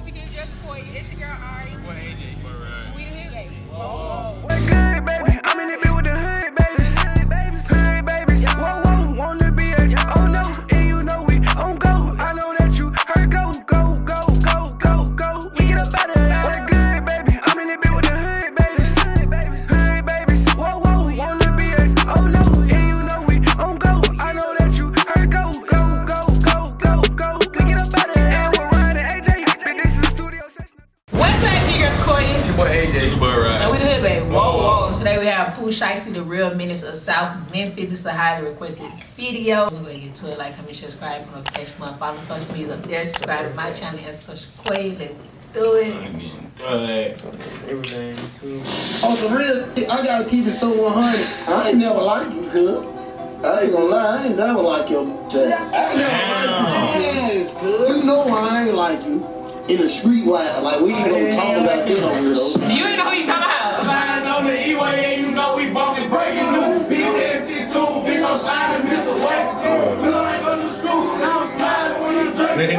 We just Koy. It's your girl Ari. It's your boy AJ. It's your boy Ryan. And we the Hoodbabies. Whoa. What good, baby? I'm in the bit with the Hoodbabies. Hoodbabies. Whoa, whoa. Want to be a oh no. And you know we on go. I know that you heard go. We get up out of there. What good, baby? I'm in the bit with the Hoodbabies. Hoodbabies. Whoa, whoa. Want to be a oh no. And you know we on go. I know that you heard go. We get up out of there. And we're riding AJ. This is the studio session. What's up, niggas? Koy. It's your boy AJ. It's your boy Ryan. And we the Hoodbabies. Whoa. Today we have Pooh Shiesty, the real Menace of South Memphis. This is a highly requested video. We're gonna get to it. Like, comment, subscribe, put notification button, follow social media up there. Subscribe to my channel as Social Koy. Let's do it. Everything too. On the real, I gotta keep it so 100. I ain't never liked you, cuz. I ain't gonna lie, I ain't never like your dad. I ain't never like you. Yes, cuz. You know I ain't like you. In the street wise, like we ain't gonna talk about this over here though. You ain't know who you talking about. Sliding on the E-way and you know we bumping, breaking new. B72, big ol' slide and miss a way. You know I go to school, now I'm sliding when you drink. You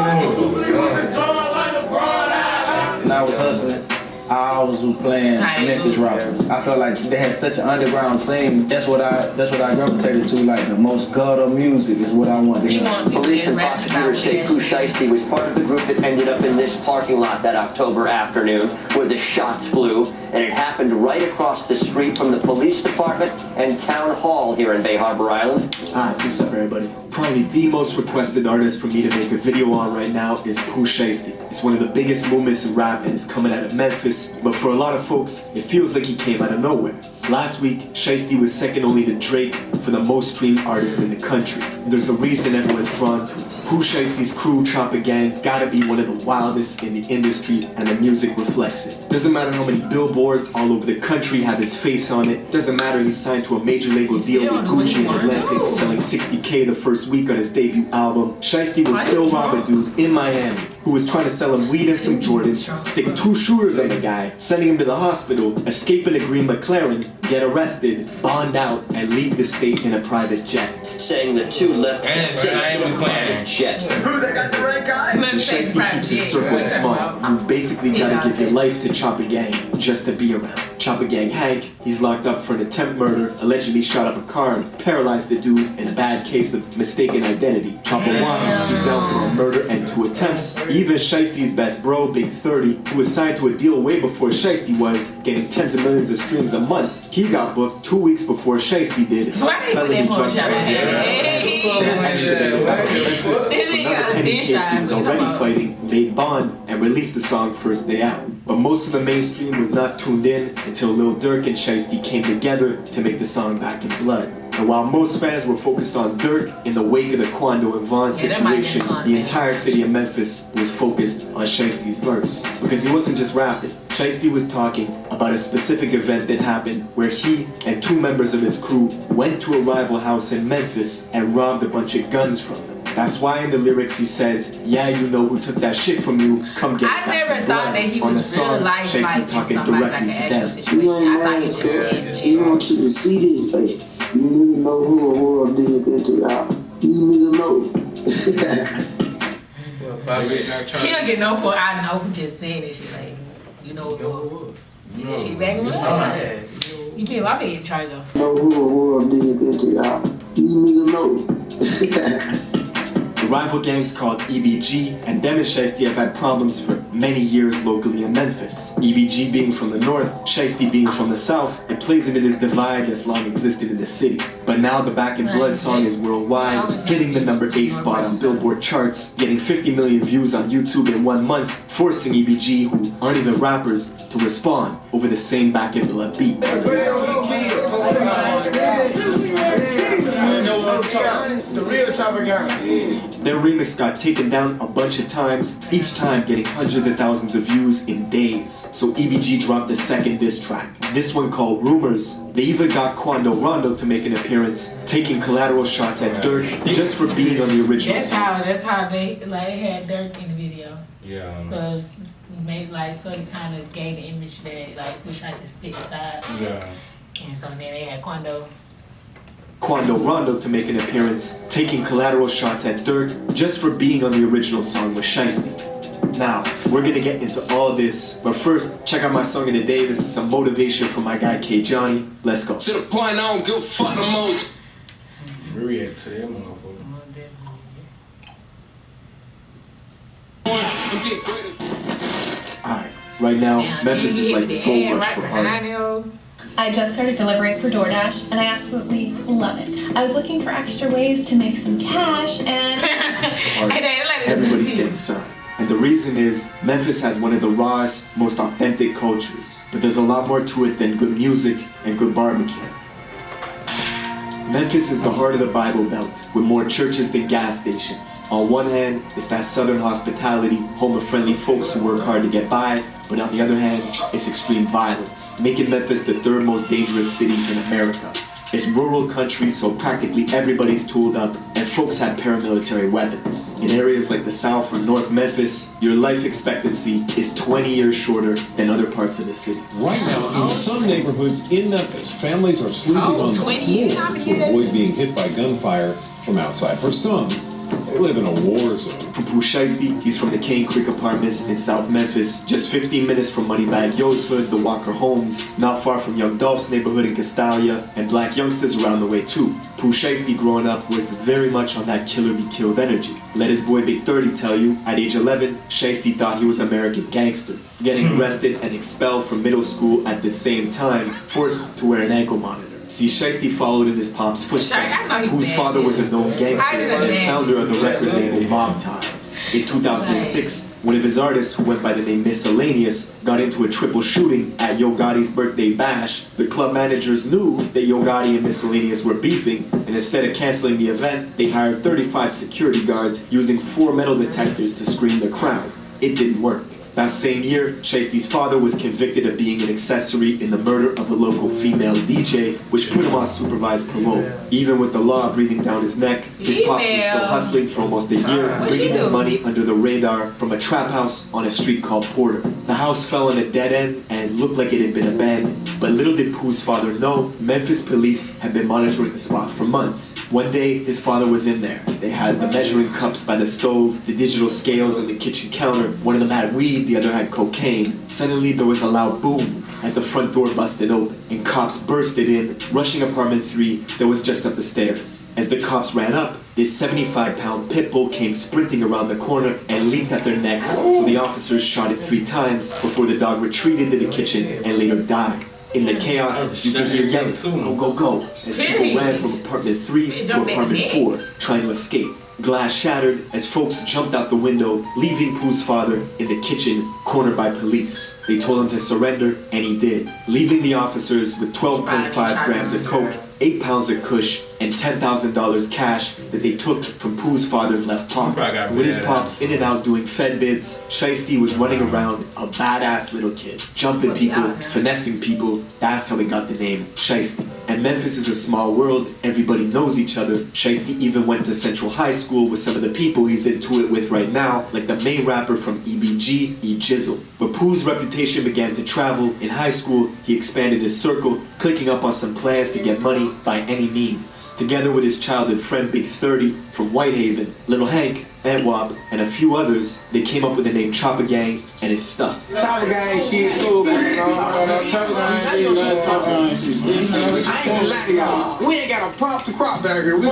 want to draw like a broad eye. When I was hustling, I always was playing Memphis rappers. I felt like they had such an underground scene. That's what I gravitated to. Like the most ghetto music is what I want to hear. Police and prosecutors say Pooh Shiesty was part of the group that ended up in this parking lot that October afternoon where the shots flew, and it happened right across the street from the police department and town hall here in Bay Harbor Islands. Hi, what's up everybody? Probably the most requested artist for me to make a video on right now is Pooh Shiesty. It's one of the biggest movements in rap and it's coming out of Memphis, but for a lot of folks, it feels like he came out of nowhere. Last week, Shiesty was second only to Drake for the most streamed artist in the country. There's a reason everyone's drawn to it. Pooh Shiesty's crew, Chopper Gang's gotta be one of the wildest in the industry, and the music reflects it. Doesn't matter how many billboards all over the country have his face on it. Doesn't matter he's signed to a major label deal with Gucci and Atlantic, selling 60K the first week on his debut album. Shiesty will still rob a dude in Miami who was trying to sell him weed and some Jordans, stick 2 shooters on the guy, sending him to the hospital, escape in a green McLaren, get arrested, bond out, and leave the state in a private jet. Saying the two left the state in a private jet. Who, they got the right guy? So Shiesty keeps his circle small. You basically gotta give your life to Chopper Gang just to be around. Chopper Gang Hank, he's locked up for an attempt murder, allegedly shot up a car and paralyzed the dude in a bad case of mistaken identity. Chopper Juan, he's down for a murder and 2 attempts. Even Shiesty's best bro, Big 30, who was signed to a deal way before Shiesty was, getting tens of millions of streams a month. He got booked 2 weeks before Shiesty did. Felony drug trafficking. Another petty case he was already fighting, made bond and released the song first day out. But most of the mainstream was not tuned in until Lil Durk and Shiesty came together to make the song Back in Blood. And while most fans were focused on Durk in the wake of the Quando and Vaughn situation, the entire city of Memphis was focused on Shiesty's verse. Because he wasn't just rapping. Shiesty was talking about a specific event that happened where he and 2 members of his crew went to a rival house in Memphis and robbed a bunch of guns from them. That's why in the lyrics he says, yeah, you know who took that shit from you, come get I back never in thought blood. that he On the was song, real life Shiesty's like talking somebody like directly an to actual them. situation. You ain't I thought he mad, was cuz. just He want you to see this fake. You need to know who did that to y'all. You need to know. He don't get no for I know for just saying this shit like, you know who. Yeah, she back in the You think I be in charge though. Know who did that to y'all. You need to know. The rival gangs called EBG and them and Shiesty have had problems for many years locally in Memphis. EBG being from the north, Shiesty being from the south, it plays into this divide that's long existed in the city. But now the Back in Blood song is worldwide, hitting the number 8 spot on Billboard charts, getting 50 million views on YouTube in 1 month, forcing EBG, who aren't even rappers, to respond over the same Back in Blood beat. The real Chopper Gang. Their remix got taken down a bunch of times, each time getting hundreds of thousands of views in days. So EBG dropped a second diss track. This one called Rumors. They even got Quando Rondo to make an appearance, taking collateral shots at Durk just for being on the original song. That's how they had Durk in the video. Yeah. So it's made like so it kind of gave the image that like we tried to spit aside. Yeah. And so then they had Quando Rondo to make an appearance, taking collateral shots at Durk just for being on the original song with Shiesty. Now, we're gonna get into all this, but first, check out my song of the day. This is some motivation from my guy K Johnny. Let's go. To the point, I don't give a fuck no more. React to that motherfucker. Alright, right now, Memphis is like the gold rush for art. I just started delivering for DoorDash, and I absolutely love it. I was looking for extra ways to make some cash, and everybody's getting served. And the reason is, Memphis has one of the rawest, most authentic cultures. But there's a lot more to it than good music and good barbecue. Memphis is the heart of the Bible Belt, with more churches than gas stations. On one hand, it's that southern hospitality, home of friendly folks who work hard to get by, but on the other hand, it's extreme violence, making Memphis the third most dangerous city in America. It's rural country, so practically everybody's tooled up, and folks have paramilitary weapons. In areas like the South or North Memphis, your life expectancy is 20 years shorter than other parts of the city. Right now, in some neighborhoods in Memphis, families are sleeping on the floor to avoid being hit by gunfire from outside. For some, they live in a war zone. For Pooh Shiesty, he's from the Cane Creek Apartments in South Memphis, just 15 minutes from Moneybag Yo's hood, the Walker Homes, not far from Young Dolph's neighborhood in Castalia, and black youngsters around the way too. Pooh Shiesty growing up was very much on that killer be killed energy. Let his boy Big 30 tell you, at age 11, Shiesty thought he was American gangster, getting arrested and expelled from middle school at the same time, forced to wear an ankle monitor. See, Shiesty followed in his pop's footsteps, whose father was a known gangster and founder of the record label Mob Ties. In 2006, one of his artists, who went by the name Miscellaneous, got into a triple shooting at Yo Gotti's birthday bash. The club managers knew that Yo Gotti and Miscellaneous were beefing, and instead of canceling the event, they hired 35 security guards using 4 metal detectors to screen the crowd. It didn't work. That same year, Shiesty's father was convicted of being an accessory in the murder of a local female DJ, which put him on supervised parole. Even with the law breathing down his neck, his pops was still hustling for almost a year, bringing in money under the radar from a trap house on a street called Porter. The house fell on a dead end and looked like it had been abandoned. But little did Pooh's father know, Memphis police had been monitoring the spot for months. One day, his father was in there. They had the measuring cups by the stove, the digital scales on the kitchen counter. One of them had weed, the other had cocaine. Suddenly there was a loud boom as the front door busted open and cops bursted in, rushing apartment 3 that was just up the stairs. As the cops ran up, this 75-pound pit bull came sprinting around the corner and leaped at their necks, so the officers shot it 3 times before the dog retreated to the kitchen and later died. In the chaos, you can hear yelling, "Go, go, go," as people ran from apartment 3 to apartment 4, trying to escape. Glass shattered as folks jumped out the window, leaving Pooh's father in the kitchen, cornered by police. They told him to surrender, and he did, leaving the officers with 12.5 grams of coke, 8 pounds of kush, and $10,000 cash that they took from Pooh's father's left pocket. With his pops in and out doing Fed bids, Shiesty was running around a badass little kid, jumping people, finessing people. That's how he got the name Shiesty. And Memphis is a small world, everybody knows each other. Shiesty even went to Central High School with some of the people he's into it with right now, like the main rapper from EBG, E Jizzle. But Pooh's reputation began to travel. In high school, he expanded his circle, clicking up on some plans to get money by any means. Together with his childhood friend Big 30 from Whitehaven, Little Hank, Antwop, and a few others, they came up with the name Chopper Gang, and it stuck. Chopper Gang shit, cool, man. Chopper Gang shit, I ain't gonna lie to y'all. We ain't got a prop to crop back here. We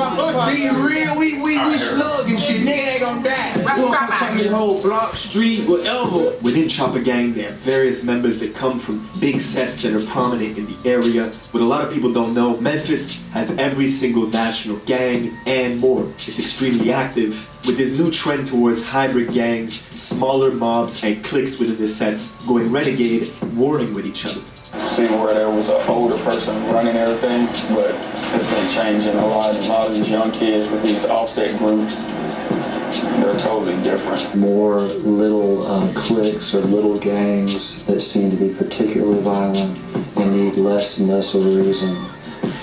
being real, we slugging shit. Nigga ain't gonna die. We gonna check this whole block, street, whatever. Within Chopper Gang, there are various members that come from big sets that are prominent in the area. What a lot of people don't know, Memphis has every single national gang and more. It's extremely active, with this new trend towards hybrid gangs, smaller mobs, and cliques within the sets going renegade, warring with each other. See where there was an older person running everything, but it's been changing a lot. A lot of these young kids with these offset groups, they're totally different. More little cliques or little gangs that seem to be particularly violent and need less and less of a reason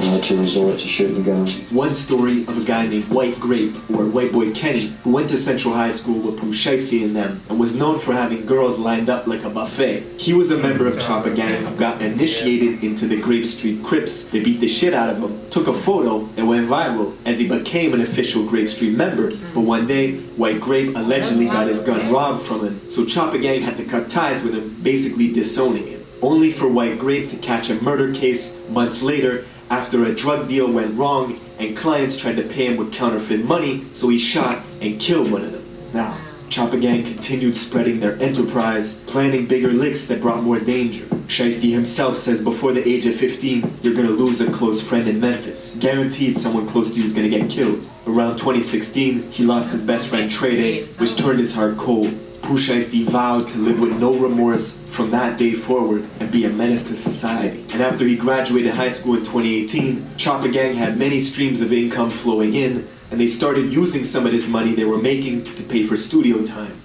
to resort to shooting guns. One story of a guy named White Grape, or White Boy Kenny, who went to Central High School with Pooh Shiesty and them, and was known for having girls lined up like a buffet. He was a member of Choppa Gang who got initiated into the Grape Street Crips. They beat the shit out of him, took a photo, and went viral as he became an official Grape Street member. But one day, White Grape allegedly got his gun robbed from him, so Choppa Gang had to cut ties with him, basically disowning him. Only for White Grape to catch a murder case months later after a drug deal went wrong and clients tried to pay him with counterfeit money, so he shot and killed one of them. Now, Choppa Gang continued spreading their enterprise, planning bigger licks that brought more danger. Shiesty himself says before the age of 15, you're gonna lose a close friend in Memphis. Guaranteed someone close to you is gonna get killed. Around 2016, he lost his best friend Trey Day, which turned his heart cold. Pooh Shiesty vowed to live with no remorse from that day forward and be a menace to society. And after he graduated high school in 2018, Choppa Gang had many streams of income flowing in, and they started using some of this money they were making to pay for studio time.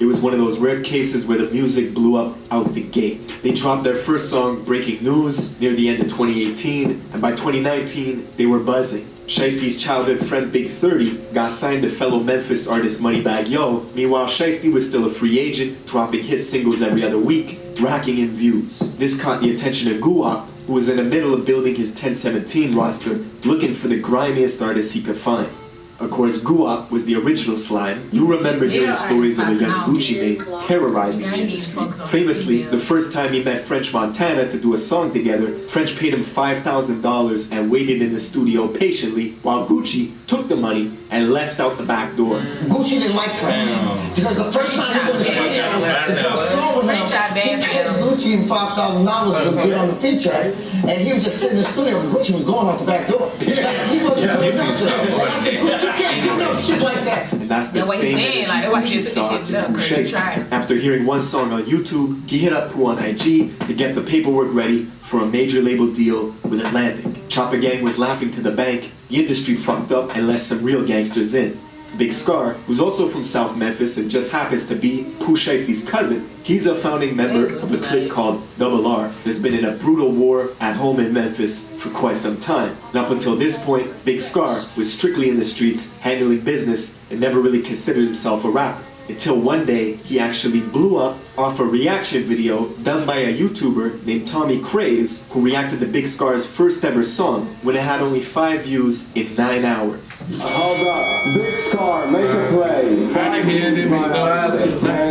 It was one of those rare cases where the music blew up out the gate. They dropped their first song, Breaking News, near the end of 2018, and by 2019, they were buzzing. Shiesty's childhood friend Big 30 got signed to fellow Memphis artist Moneybagg Yo. Meanwhile, Shiesty was still a free agent, dropping hit singles every other week, racking in views. This caught the attention of Guwap, who was in the middle of building his 1017 roster, looking for the grimiest artists he could find. Of course, Guwap was the original slime. You remember hearing stories of a young Gucci mate terrorizing the industry. Famously, the first time he met French Montana to do a song together, French paid him $5,000 and waited in the studio patiently while Gucci took the money and left out the back door. Gucci didn't like French. Because the first time he was a song with him, he paid Gucci $5,000 to get on the feature, and he was just sitting in the studio and Gucci was going out the back door. Like, he wasn't doing nothing. And I said, Gucci, you can't do no shit like that. And that's the same energy Gucci saw in Pooh Shiesty. After hearing one song on YouTube, he hit up Pooh on IG to get the paperwork ready for a major label deal with Atlantic. Choppa Gang was laughing to the bank. The industry fucked up and let some real gangsters in. Big Scar, who's also from South Memphis and just happens to be Pooh Shiesty's cousin, he's a founding member of a clique called Double R that's been in a brutal war at home in Memphis for quite some time. And up until this point, Big Scar was strictly in the streets, handling business, and never really considered himself a rapper. Until one day, he actually blew up off a reaction video done by a YouTuber named Tommy Craze, who reacted to Big Scar's first ever song when it had only 5 views in 9 hours. Hold up, Big Scar, make a play. And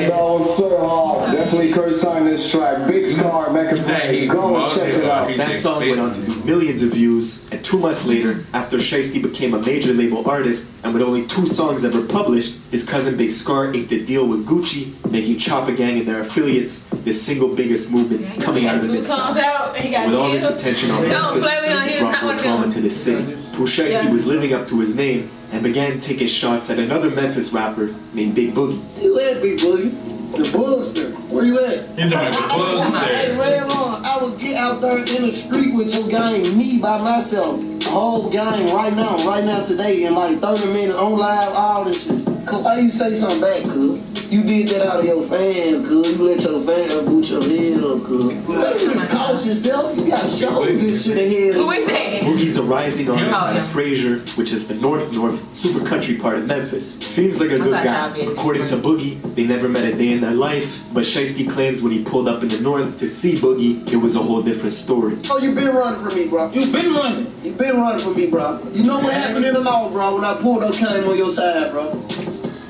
don't say hard. Definitely co-sign this track. Big Scar, make a play. Go and check it out. That song went on to do millions of views, and 2 months later, after Shiesty became a major label artist, and with only 2 songs ever published, his cousin Big Scar inked a deal with Gucci, making Choppa Gang and their affiliates the single biggest movement coming out of the Mid-South. With all this attention on Memphis, it brought more drama to the city. Pooh Shiesty was living up to his name and began taking shots at another Memphis rapper named Big Boogie. You at, Big Boogie? The Bugster. Where you at? Hey, Ron, I would get out there in the street with your gang, me by myself, the whole gang right now, today, in like 30 minutes, on live, all this shit. Cause why you say something back, cuz? You did that out of your fans, cuz. You let your fans boot your head up, cuz. You done cost yourself. You got shows and shit ahead. Who is that? Boogie's a rising artist out of Fraser, which is the north super country part of Memphis. Seems like a good guy. According to Boogie, they never met a day in their life, but Shiesty claims when he pulled up in the north to see Boogie, it was a whole different story. Oh, you been running for me, bro. You been running. You been running for me, bro. You know what happened in the law, bro, when I pulled up, came on your side, bro.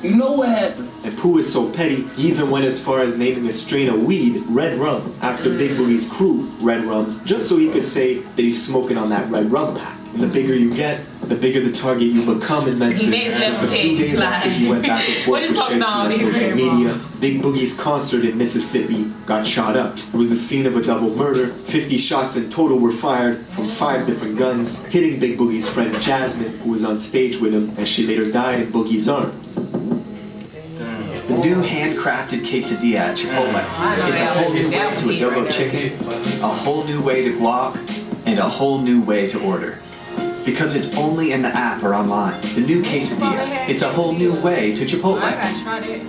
You know what happened. And Pooh is so petty, he even went as far as naming a strain of weed Red Rum after Big Boogie's crew, Red Rum, just so he could say that he's smoking on that Red Rum pack. And the bigger you get, the bigger the target you become in Memphis. Just a few days after he went back and forth with Shiesty on social media, Big Boogie's concert in Mississippi got shot up. It was the scene of a double murder. 50 shots in total were fired from 5 different guns, hitting Big Boogie's friend Jasmine, who was on stage with him, and she later died in Boogie's arms. The new handcrafted quesadilla at Chipotle. It's a whole new way to adobo chicken, a whole new way to guac, and a whole new way to order. because it's only in the app or online. The new quesadilla. It's a whole new way to Chipotle. I gotta try that.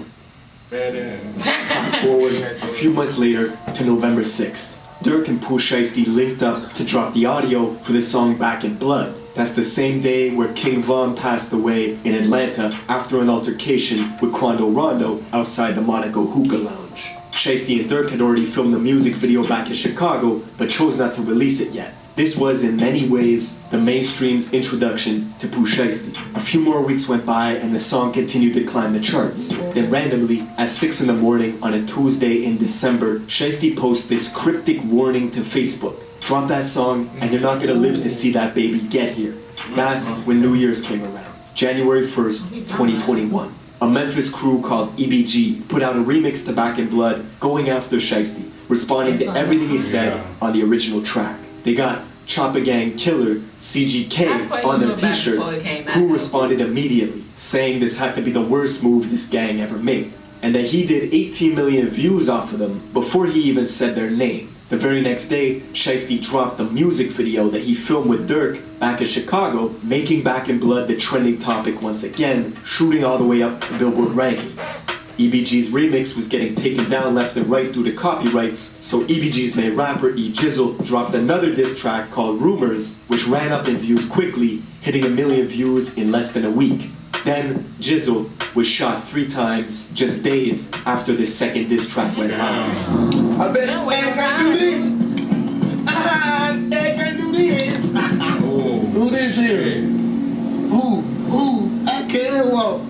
Fast forward a few months later to November 6th. Durk and Pooh Shiesty linked up to drop the audio for the song Back in Blood. That's the same day where King Von passed away in Atlanta after an altercation with Quando Rondo outside the Monaco Hookah Lounge. Shiesty and Durk had already filmed the music video back in Chicago, but chose not to release it yet. This was, in many ways, the mainstream's introduction to Pooh Shiesty. A few more weeks went by and the song continued to climb the charts. Then randomly, at 6 in the morning on a Tuesday in December, Shiesty posts this cryptic warning to Facebook. Drop that song and you're not gonna live to see that baby get here. That's when New Year's came around, January 1st, 2021. A Memphis crew called EBG put out a remix to Back in Blood going after Shiesty, responding to everything he said on the original track. They got Choppa Gang Killer, CGK, on their t-shirts, who responded immediately, saying this had to be the worst move this gang ever made, and that he did 18 million views off of them before he even said their name. The very next day, Shiesty dropped the music video that he filmed with Durk back in Chicago, making Back in Blood the trending topic once again, shooting all the way up the Billboard rankings. EBG's remix was getting taken down left and right due to copyrights, so EBG's main rapper E Jizzle dropped another diss track called Rumors, which ran up in views quickly, hitting 1 million views in less than a week. Then Jizzle was shot 3 times just days after this second diss track went viral. I bet they can do this. They can do this. Who this is? Who? I can't walk.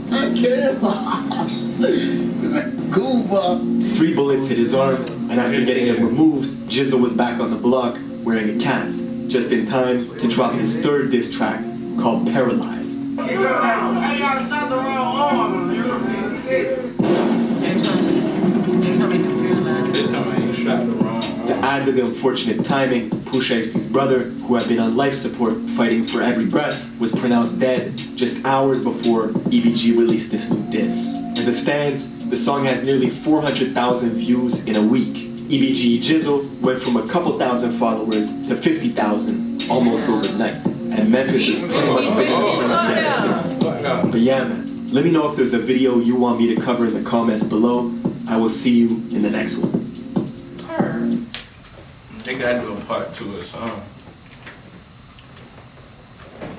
Cool, boy. 3 bullets hit his arm, and after getting them removed, Jizzle was back on the block wearing a cast, just in time to drop his 3rd diss track called Paralyzed. I got shot the wrong arm. To add to the unfortunate timing, Pooh Shiesty's brother, who had been on life support fighting for every breath, was pronounced dead just hours before EBG released this new diss. As it stands, the song has nearly 400,000 views in a week. EBG Jizzle went from a couple thousand followers to 50,000 almost overnight. And Memphis is pretty much fixed in terms of ever since. But yeah, man, let me know if there's a video you want me to cover in the comments below. I will see you in the next one. They gotta do a part 2 or something.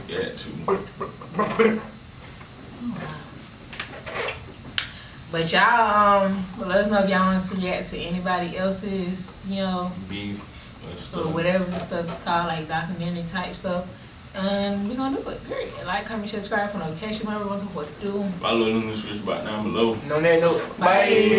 Yeah, 2. But y'all, let us know if y'all want us to react to anybody else's, beef or whatever the stuff is called, like documentary type stuff. And we're gonna do it, period. Like, comment, subscribe, for notification, whatever you want to do. Follow them in the description box down below. No, bye.